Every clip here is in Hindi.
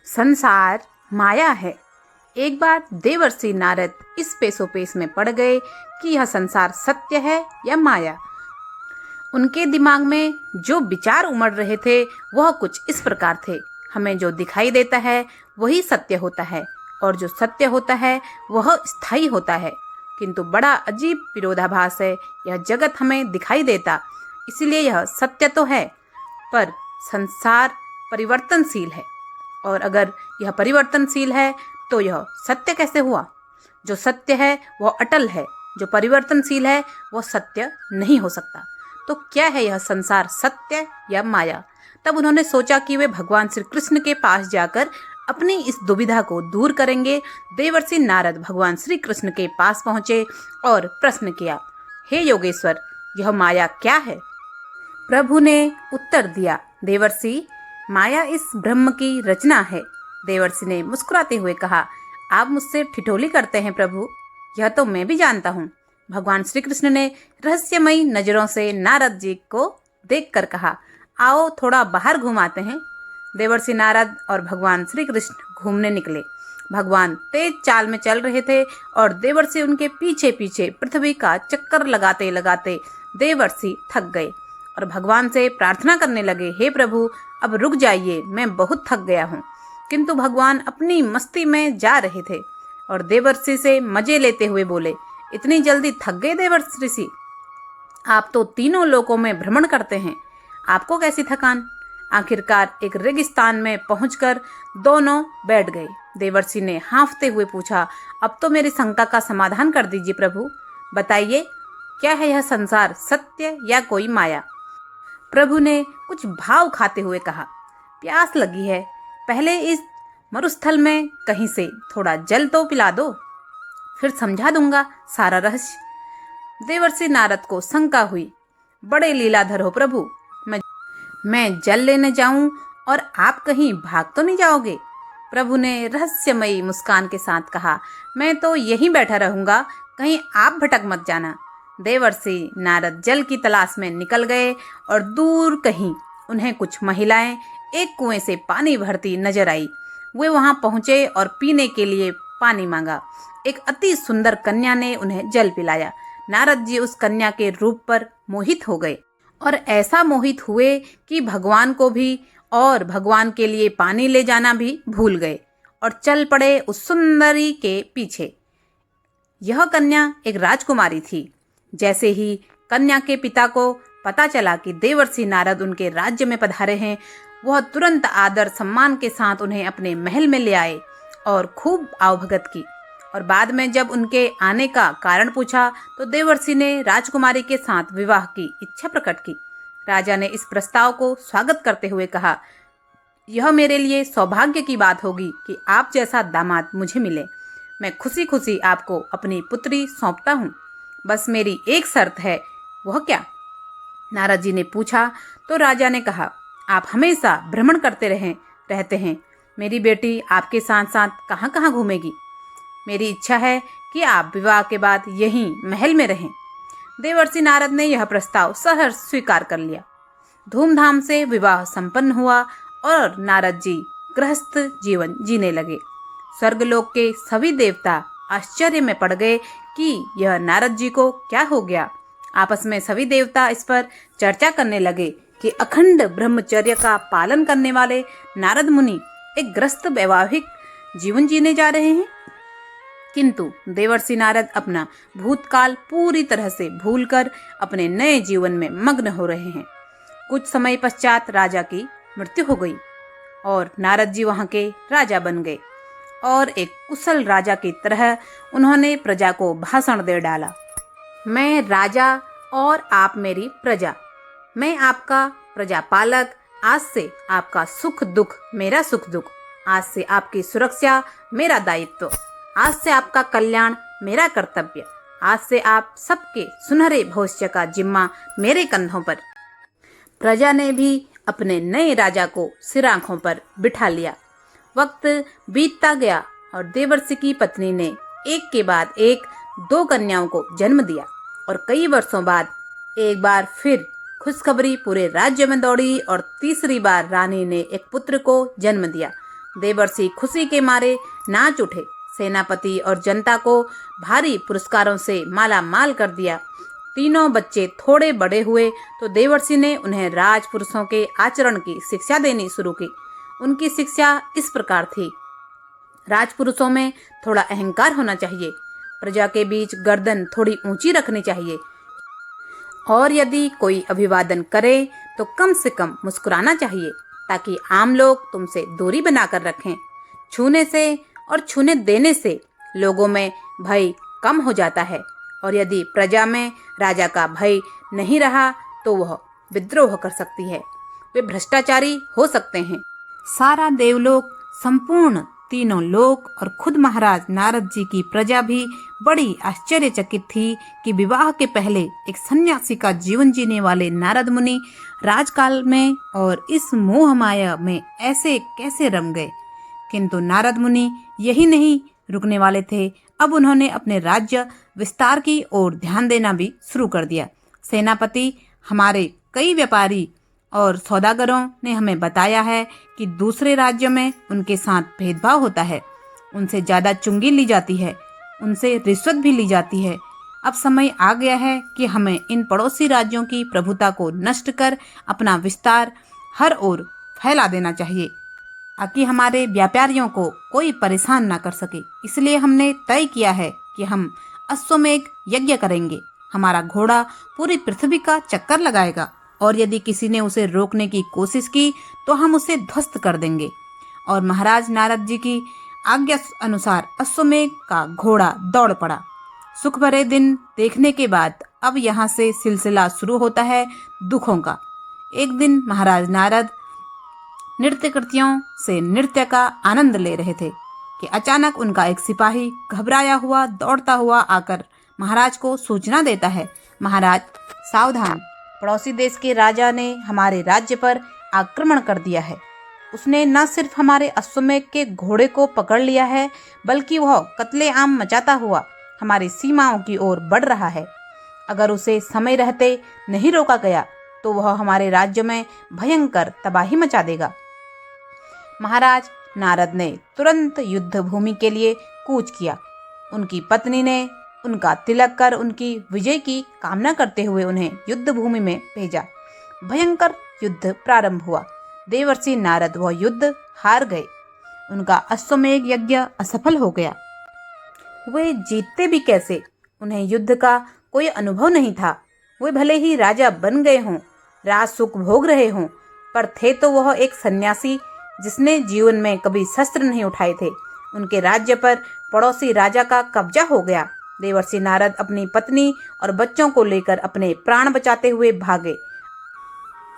संसार माया है। एक बार देवर्षि नारद इस पेशोपेश में पड़ गए कि यह संसार सत्य है या माया। उनके दिमाग में जो विचार उमड़ रहे थे वह कुछ इस प्रकार थे। हमें जो दिखाई देता है वही सत्य होता है और जो सत्य होता है वह स्थायी होता है। किंतु बड़ा अजीब विरोधाभास है। यह जगत हमें दिखाई देता, इसलिए यह सत्य तो है, पर संसार परिवर्तनशील है। और अगर यह परिवर्तनशील है तो यह सत्य कैसे हुआ? जो सत्य है वह अटल है, जो परिवर्तनशील है वह सत्य नहीं हो सकता। तो क्या है यह संसार, सत्य या माया? तब उन्होंने सोचा कि वे भगवान श्री कृष्ण के पास जाकर अपनी इस दुविधा को दूर करेंगे। देवर्षि नारद भगवान श्री कृष्ण के पास पहुंचे और प्रश्न किया, हे योगेश्वर, यह माया क्या है? प्रभु ने उत्तर दिया, देवर्षि, माया इस ब्रह्म की रचना है। देवर्षि ने मुस्कुराते हुए कहा, आप मुझसे ठिठोली करते हैं प्रभु, यह तो मैं भी जानता हूँ। भगवान श्री कृष्ण ने रहस्यमयी नजरों से नारद जी को देखकर कहा, आओ थोड़ा बाहर घुमाते हैं। देवर्षि नारद और भगवान श्री कृष्ण घूमने निकले। भगवान तेज चाल में चल रहे थे और देवर्षि उनके पीछे पीछे पृथ्वी का चक्कर लगाते लगाते देवर्षि थक गए और भगवान से प्रार्थना करने लगे, हे प्रभु, अब रुक जाइए, मैं बहुत थक गया हूँ। किंतु भगवान अपनी मस्ती में जा रहे थे और देवर्षि से मजे लेते हुए बोले, इतनी जल्दी थक गए देवर्षि? आप तो तीनों लोकों में भ्रमण करते हैं, आपको कैसी थकान? आखिरकार एक रेगिस्तान में पहुंचकर दोनों बैठ गए। देवर्षि ने हाँफते हुए पूछा, अब तो मेरी शंका का समाधान कर दीजिए प्रभु, बताइए क्या है यह संसार, सत्य या कोई माया? प्रभु ने कुछ भाव खाते हुए कहा, प्यास लगी है, पहले इस मरुस्थल में कहीं से थोड़ा जल तो पिला दो, फिर समझा दूंगा सारा रहस्य। देवर्षि नारद को शंका हुई, बड़े लीलाधर हो प्रभु, मैं जल लेने जाऊं और आप कहीं भाग तो नहीं जाओगे? प्रभु ने रहस्यमयी मुस्कान के साथ कहा, मैं तो यहीं बैठा रहूंगा, कहीं आप भटक मत जाना। देवर्षि नारद जल की तलाश में निकल गए और दूर कहीं उन्हें कुछ महिलाएं एक कुएं से पानी भरती नजर आई। वे वहां पहुंचे और पीने के लिए पानी मांगा। एक अति सुंदर कन्या ने उन्हें जल पिलाया। नारद जी उस कन्या के रूप पर मोहित हो गए और ऐसा मोहित हुए कि भगवान को भी और भगवान के लिए पानी ले जाना भी भूल गए और चल पड़े उस सुंदरी के पीछे। यह कन्या एक राजकुमारी थी। जैसे ही कन्या के पिता को पता चला कि देवर्षि नारद उनके राज्य में पधारे हैं, वह तुरंत आदर सम्मान के साथ उन्हें अपने महल में ले आए और खूब आवभगत की। और बाद में जब उनके आने का कारण पूछा तो देवर्षि ने राजकुमारी के साथ विवाह की इच्छा प्रकट की। राजा ने इस प्रस्ताव को स्वागत करते हुए कहा, यह मेरे लिए सौभाग्य की बात होगी कि आप जैसा दामाद मुझे मिले। मैं खुशी खुशी आपको अपनी पुत्री सौंपता हूँ। बस मेरी एक शर्त है। वह क्या? नारद जी ने पूछा तो राजा ने कहा, आप हमेशा भ्रमण करते रहते हैं, मेरी बेटी आपके साथ साथ कहाँ कहाँ घूमेगी? मेरी इच्छा है कि आप विवाह के बाद यहीं महल में रहें। देवर्षि नारद ने यह प्रस्ताव सहर्ष स्वीकार कर लिया। धूमधाम से विवाह संपन्न हुआ और नारद जी गृहस्थ जीवन जीने लगे। स्वर्गलोक के सभी देवता आश्चर्य में पड़ गए कि यह नारद जी को क्या हो गया। आपस में सभी देवता इस पर चर्चा करने लगे कि अखंड ब्रह्मचर्य का पालन करने वाले नारद मुनि एक ग्रस्त वैवाहिक जीवन जीने जा रहे हैं। किंतु देवर्षि नारद अपना भूतकाल पूरी तरह से भूलकर अपने नए जीवन में मग्न हो रहे हैं। कुछ समय पश्चात राजा की मृत्यु हो गई और नारद जी वहां के राजा बन गए और एक कुशल राजा की तरह उन्होंने प्रजा को भाषण दे डाला, मैं राजा और आप मेरी प्रजा, मैं आपका प्रजापालक, आज से आपका सुख दुख मेरा सुख दुख, आज से आपकी सुरक्षा मेरा दायित्व, आज से आपका कल्याण मेरा कर्तव्य, आज से आप सबके सुनहरे भविष्य का जिम्मा मेरे कंधों पर। प्रजा ने भी अपने नए राजा को सिर आंखों पर बिठा लिया। वक्त बीतता गया और देवर्षि की पत्नी ने एक के बाद एक 2 कन्याओं को जन्म दिया और कई वर्षों बाद एक बार फिर खुशखबरी पूरे राज्य में दौड़ी और तीसरी बार रानी ने एक पुत्र को जन्म दिया। देवर्षि खुशी के मारे नाच उठे। सेनापति और जनता को भारी पुरस्कारों से माला माल कर दिया। तीनों बच्चे थोड़े बड़े हुए तो देवर्षि ने उन्हें राजपुरुषों के आचरण की शिक्षा देनी शुरू की। उनकी शिक्षा इस प्रकार थी। राजपुरुषों में थोड़ा अहंकार होना चाहिए, प्रजा के बीच गर्दन थोड़ी ऊंची रखनी चाहिए, और यदि कोई अभिवादन करे तो कम से कम मुस्कुराना चाहिए ताकि आम लोग तुमसे दूरी बनाकर रखें। छूने से और छूने देने से लोगों में भय कम हो जाता है, और यदि प्रजा में राजा का भय नहीं रहा तो वह विद्रोह कर सकती है, वे भ्रष्टाचारी हो सकते हैं। सारा देवलोक, संपूर्ण तीनों लोक और खुद महाराज नारद जी की प्रजा भी बड़ी आश्चर्यचकित थी कि विवाह के पहले एक सन्यासी का जीवन जीने वाले नारद मुनि राजकाल में और इस मोह माया में ऐसे कैसे रम गए। किंतु नारद मुनि यही नहीं रुकने वाले थे। अब उन्होंने अपने राज्य विस्तार की ओर ध्यान देना भी शुरू कर दिया। सेनापति, हमारे कई व्यापारी और सौदागरों ने हमें बताया है कि दूसरे राज्यों में उनके साथ भेदभाव होता है, उनसे ज्यादा चुंगी ली जाती है, उनसे रिश्वत भी ली जाती है। अब समय आ गया है कि हमें इन पड़ोसी राज्यों की प्रभुता को नष्ट कर अपना विस्तार हर ओर फैला देना चाहिए ताकि हमारे व्यापारियों को कोई परेशान ना कर सके। इसलिए हमने तय किया है कि हम अश्वमेध यज्ञ करेंगे। हमारा घोड़ा पूरी पृथ्वी का चक्कर लगाएगा, और यदि किसी ने उसे रोकने की कोशिश की तो हम उसे ध्वस्त कर देंगे। और महाराज नारद जी की आज्ञा अनुसार अश्वमेध का घोड़ा दौड़ पड़ा। सुख भरे दिन देखने के बाद अब यहाँ से सिलसिला शुरू होता है दुखों का। एक दिन महाराज नारद नृत्यकृतियों से नृत्य का आनंद ले रहे थे कि अचानक उनका एक सिपाही घबराया हुआ दौड़ता हुआ आकर महाराज को सूचना देता है, महाराज सावधान, पड़ोसी देश के राजा ने हमारे राज्य पर आक्रमण कर दिया है। उसने न सिर्फ हमारे अश्वमेध के घोड़े को पकड़ लिया है, बल्कि वह कत्लेआम मचाता हुआ हमारी सीमाओं की ओर बढ़ रहा है। अगर उसे समय रहते नहीं रोका गया तो वह हमारे राज्य में भयंकर तबाही मचा देगा। महाराज नारद ने तुरंत युद्ध भूमि के लिए कूच किया। उनकी पत्नी ने उनका तिलक कर उनकी विजय की कामना करते हुए उन्हें युद्ध भूमि में भेजा। भयंकर युद्ध प्रारंभ हुआ। देवर्षि नारद वह युद्ध हार गए। उनका अश्वमेध यज्ञ असफल हो गया। वे जीतते भी कैसे? उन्हें युद्ध का कोई अनुभव नहीं था। वे भले ही राजा बन गए हों, राज सुख भोग रहे हों, पर थे तो वह एक सन्यासी जिसने जीवन में कभी शस्त्र नहीं उठाए थे। उनके राज्य पर पड़ोसी राजा का कब्जा हो गया। देवर्षि नारद अपनी पत्नी और बच्चों को लेकर अपने प्राण बचाते हुए भागे।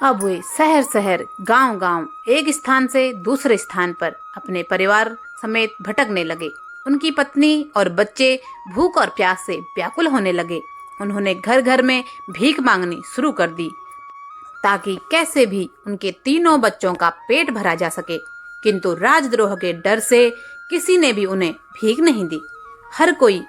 अब वे शहर शहर, गांव गांव, एक स्थान से दूसरे स्थान पर अपने परिवार समेत भटकने लगे। उनकी पत्नी और बच्चे भूख और प्यास से व्याकुल होने लगे। उन्होंने घर घर में भीख मांगनी शुरू कर दी ताकि कैसे भी उनके तीनों बच्चों का पेट भरा जा सके। किंतु राजद्रोह के डर से किसी ने भी उन्हें भीख नहीं दी। हर कोई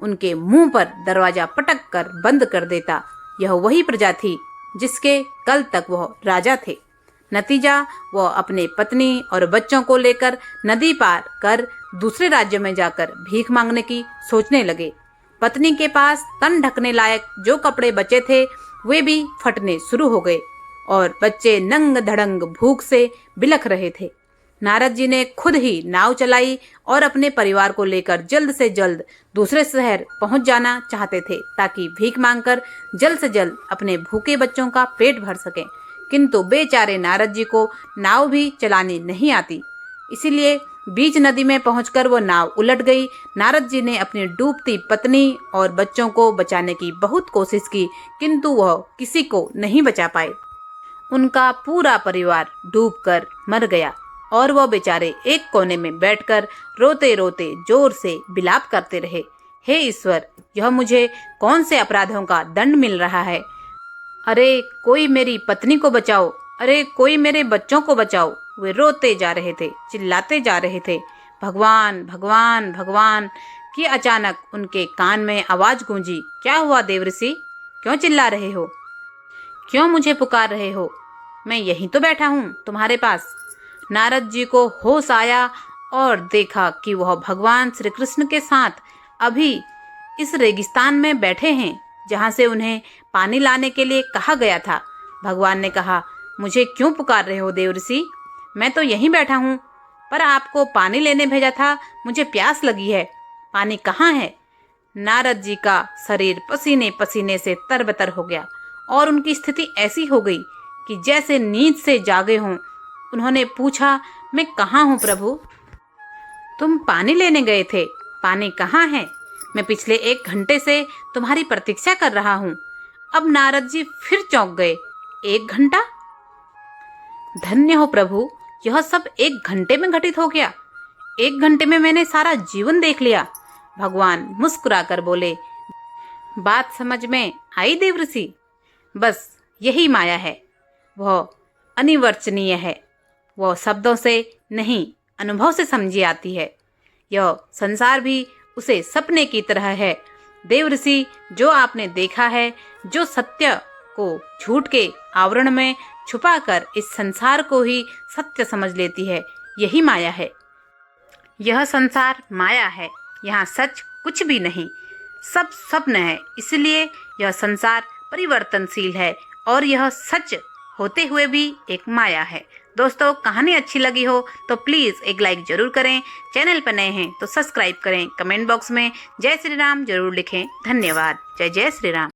उनके मुंह पर दरवाजा पटक कर बंद कर देता। यह वही प्रजा थी जिसके कल तक वह राजा थे। नतीजा, वह अपने पत्नी और बच्चों को लेकर नदी पार कर दूसरे राज्य में जाकर भीख मांगने की सोचने लगे। पत्नी के पास तन ढकने लायक जो कपड़े बचे थे वे भी फटने शुरू हो गए और बच्चे नंग धड़ंग भूख से बिलख रहे थे। नारद जी ने खुद ही नाव चलाई और अपने परिवार को लेकर जल्द से जल्द दूसरे शहर पहुंच जाना चाहते थे ताकि भीख मांगकर जल्द से जल्द अपने भूखे बच्चों का पेट भर सकें। किंतु बेचारे नारद जी को नाव भी चलानी नहीं आती, इसीलिए बीच नदी में पहुंचकर वो नाव उलट गई। नारद जी ने अपनी डूबती पत्नी और बच्चों को बचाने की बहुत कोशिश की, किंतु वह किसी को नहीं बचा पाए। उनका पूरा परिवार डूबकर मर गया और वह बेचारे एक कोने में बैठकर रोते रोते जोर से विलाप करते रहे। हे ईश्वर, यह मुझे कौन से अपराधों का दंड मिल रहा है? अरे कोई मेरी पत्नी को बचाओ, अरे कोई मेरे बच्चों को बचाओ। वे रोते जा रहे थे, चिल्लाते जा रहे थे, भगवान भगवान भगवान। कि अचानक उनके कान में आवाज गूंजी, क्या हुआ देवर्षि? क्यों चिल्ला रहे हो? क्यों मुझे पुकार रहे हो? मैं यहीं तो बैठा हूँ तुम्हारे पास। नारद जी को होश आया और देखा कि वह भगवान श्री कृष्ण के साथ अभी इस रेगिस्तान में बैठे हैं जहाँ से उन्हें पानी लाने के लिए कहा गया था। भगवान ने कहा, मुझे क्यों पुकार रहे हो देवर्षि? मैं तो यहीं बैठा हूँ, पर आपको पानी लेने भेजा था। मुझे प्यास लगी है, पानी कहाँ है? नारद जी का शरीर पसीने पसीने से तरबतर हो गया और उनकी स्थिति ऐसी हो गई कि जैसे नींद से जागे हों। उन्होंने पूछा, मैं कहाँ हूँ प्रभु? तुम पानी लेने गए थे, पानी कहाँ है? मैं पिछले 1 घंटे से तुम्हारी प्रतीक्षा कर रहा हूँ। अब नारद जी फिर चौंक गए। 1 घंटा? धन्य हो प्रभु, यह सब 1 घंटे में घटित हो गया। 1 घंटे में मैंने सारा जीवन देख लिया। भगवान मुस्कुराकर बोले, बात समझ में आई देवर्षि? बस यही माया है, वह अनिर्वचनीय है। वह शब्दों से नहीं, अनुभव से समझी आती है। यह संसार भी उसे सपने की तरह है। देवर्षि, जो आपने देखा है, जो सत्य को झूठ के आवरण में छुपाकर इस संसार को ही सत्य समझ लेती है, यही माया है। यह संसार माया है, यहाँ सच कुछ भी नहीं, सब स्वप्न है। इसलिए यह संसार परिवर्तनशील है और यह सच होते हुए भी एक माया है। दोस्तों, कहानी अच्छी लगी हो तो प्लीज़ एक लाइक जरूर करें। चैनल पर नए हैं तो सब्सक्राइब करें। कमेंट बॉक्स में जय श्री राम जरूर लिखें। धन्यवाद। जय जय श्री राम।